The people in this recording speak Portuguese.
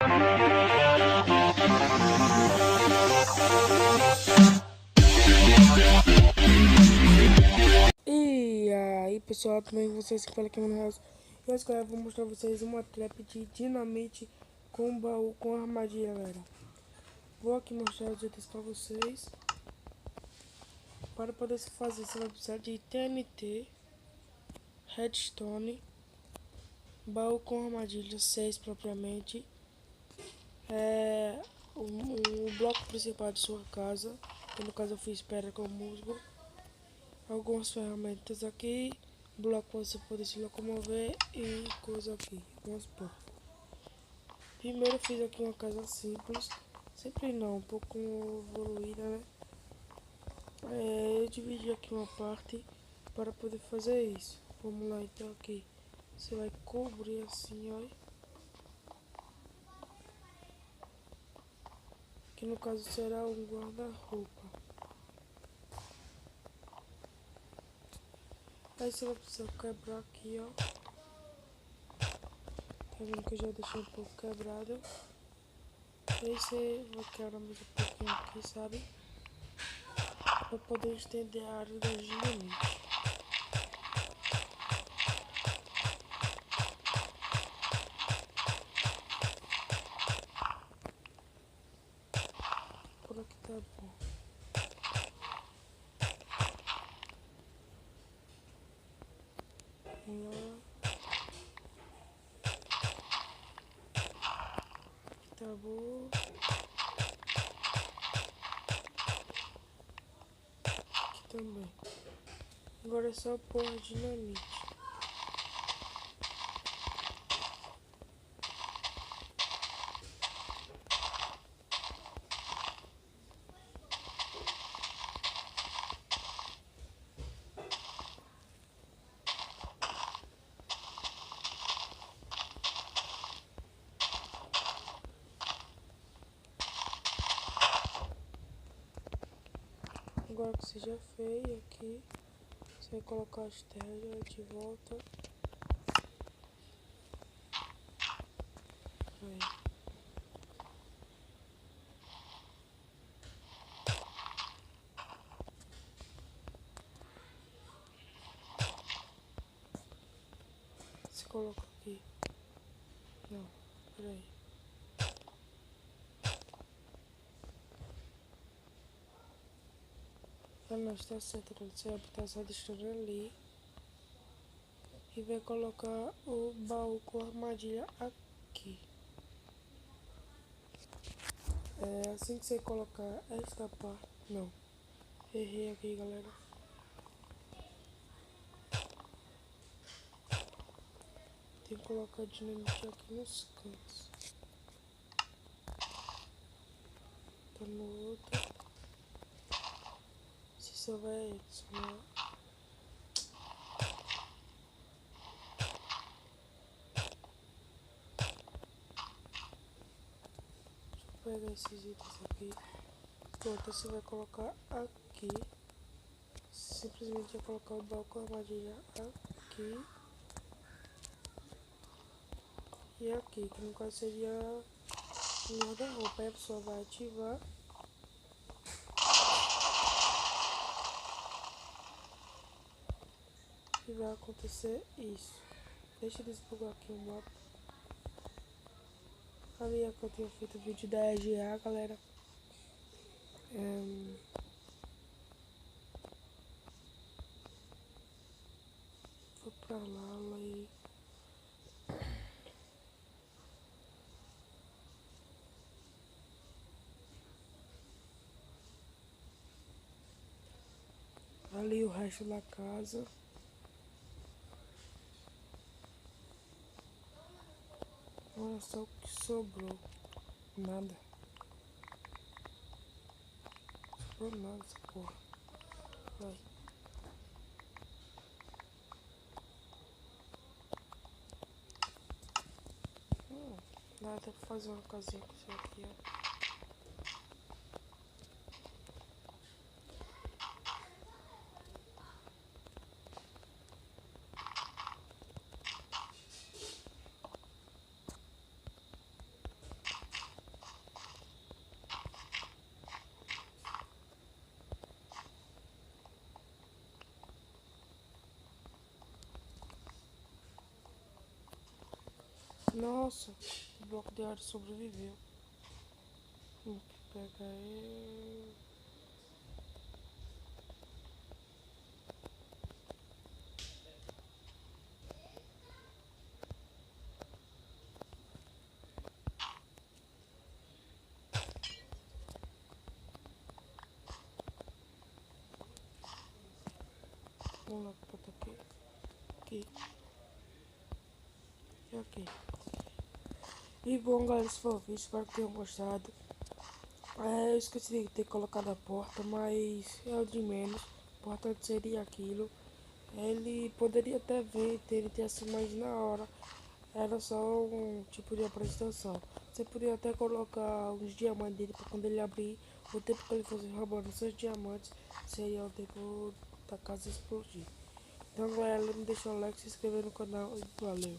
E aí pessoal, tudo bem com vocês? Que fala aqui no House. E hoje eu vou mostrar pra vocês uma trap de dinamite com baú com armadilha, galera. Vou aqui mostrar os itens pra vocês. Para poder se fazer, você vai precisar de TNT, redstone, baú com armadilha 6 propriamente, o bloco principal de sua casa, que no caso eu fiz pedra com musgo, algumas ferramentas aqui, bloco para você poder se locomover e coisa aqui, algumas portas. Primeiro eu fiz aqui uma casa simples, sempre não, um pouco evoluída, né? Eu dividi aqui uma parte para poder fazer isso. Vamos lá então aqui. Você vai cobrir assim, olha. Que no caso será um guarda-roupa. Aí você vai precisar quebrar aqui, ó. Tá vendo que eu já deixei um pouco quebrado. Aí você vai quebrar mais um pouquinho aqui, sabe? Para poder estender a área da dinamite. Por aqui tá bom. Vamos lá. Tá bom. Aqui também. Agora é só pôr a dinamite. Agora que você já fez aqui, você vai colocar as terras de volta. Aí. Você coloca aqui. Não, peraí. Ah, não, está certo. Você vai botar essa textura ali. E vai colocar o baú com a armadilha aqui. Assim que você colocar esta parte. Não, errei aqui, galera. Tem que colocar dinamite aqui nos cantos. Tá no outro. Se só vai adicionar. Deixa eu pegar esses itens aqui. Pronto, você vai colocar aqui. Simplesmente vai colocar o baú com a armadilha aqui. E aqui, que no caso seria o guarda-roupa. Aí a pessoa vai ativar. E vai acontecer isso. Deixa eu desbugar aqui o mapa. Ali é que eu tinha feito o vídeo da EGA, galera. Vou pra lá e... Ali o resto da casa. Olha só o que sobrou. Nada. Sobrou nada essa porra. Vai. Nada pra fazer uma casinha com isso aqui, ó. Nossa, o bloco de ar sobreviveu. Vou pegar ele. Vamos lá, botar aqui. Aqui. E aqui. E bom, galera, esse foi o vídeo. Espero que tenham gostado. Eu esqueci de ter colocado a porta, mas é o de menos. O importante seria aquilo. Ele poderia até ver, ele ter assim, mas na hora era só um tipo de apresentação. Você podia até colocar uns diamantes dele para quando ele abrir, o tempo que ele fosse roubando seus diamantes seria o tempo da casa explodir. Então galera, não deixa o like, se inscrever no canal e valeu.